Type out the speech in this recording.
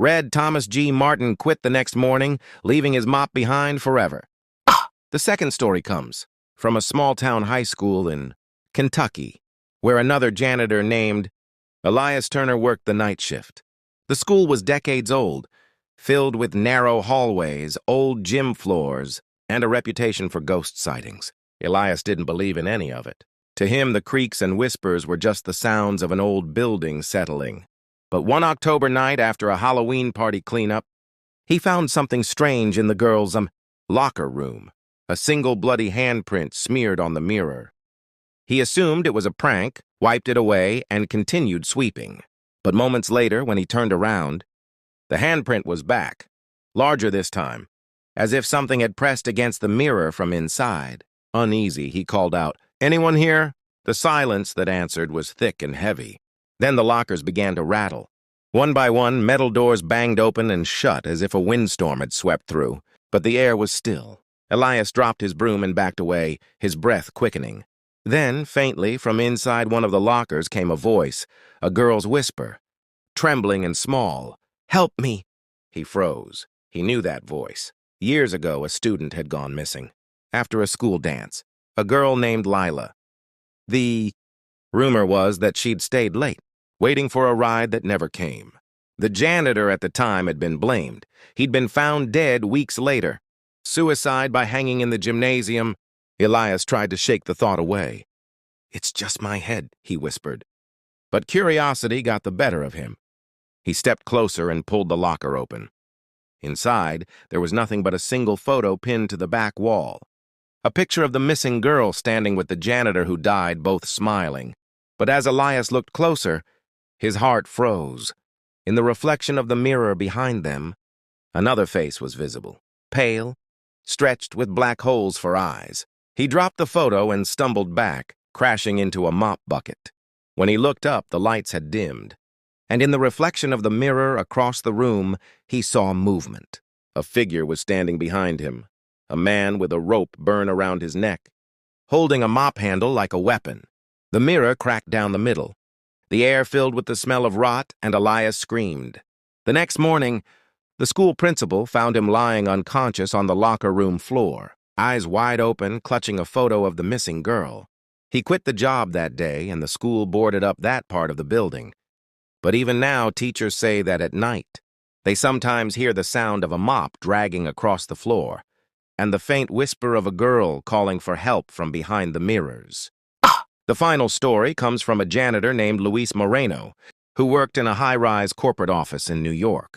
Read Thomas G. Martin quit the next morning, leaving his mop behind forever. The second story comes from a small-town high school in Kentucky, where another janitor named Elias Turner worked the night shift. The school was decades old, filled with narrow hallways, old gym floors, and a reputation for ghost sightings. Elias didn't believe in any of it. To him, the creaks and whispers were just the sounds of an old building settling. But one October night after a Halloween party cleanup, he found something strange in the girls' locker room, a single bloody handprint smeared on the mirror. He assumed it was a prank, wiped it away, and continued sweeping. But moments later, when he turned around, the handprint was back, larger this time, as if something had pressed against the mirror from inside. Uneasy, he called out, "Anyone here?" The silence that answered was thick and heavy. Then the lockers began to rattle. One by one, metal doors banged open and shut as if a windstorm had swept through, but the air was still. Elias dropped his broom and backed away, his breath quickening. Then, faintly, from inside one of the lockers came a voice, a girl's whisper, trembling and small. "Help me!" He froze. He knew that voice. Years ago, a student had gone missing. After a school dance, a girl named Lila. The rumor was that she'd stayed late, waiting for a ride that never came. The janitor at the time had been blamed. He'd been found dead weeks later. Suicide by hanging in the gymnasium. Elias tried to shake the thought away. "It's just my head," he whispered. But curiosity got the better of him. He stepped closer and pulled the locker open. Inside, there was nothing but a single photo pinned to the back wall. A picture of the missing girl standing with the janitor who died, both smiling. But as Elias looked closer, his heart froze. In the reflection of the mirror behind them, another face was visible, pale, stretched with black holes for eyes. He dropped the photo and stumbled back, crashing into a mop bucket. When he looked up, the lights had dimmed, and in the reflection of the mirror across the room, he saw movement. A figure was standing behind him, a man with a rope burned around his neck, holding a mop handle like a weapon. The mirror cracked down the middle. The air filled with the smell of rot, and Elias screamed. The next morning, the school principal found him lying unconscious on the locker room floor, eyes wide open, clutching a photo of the missing girl. He quit the job that day, and the school boarded up that part of the building. But even now, teachers say that at night, they sometimes hear the sound of a mop dragging across the floor, and the faint whisper of a girl calling for help from behind the mirrors. The final story comes from a janitor named Luis Moreno, who worked in a high-rise corporate office in New York.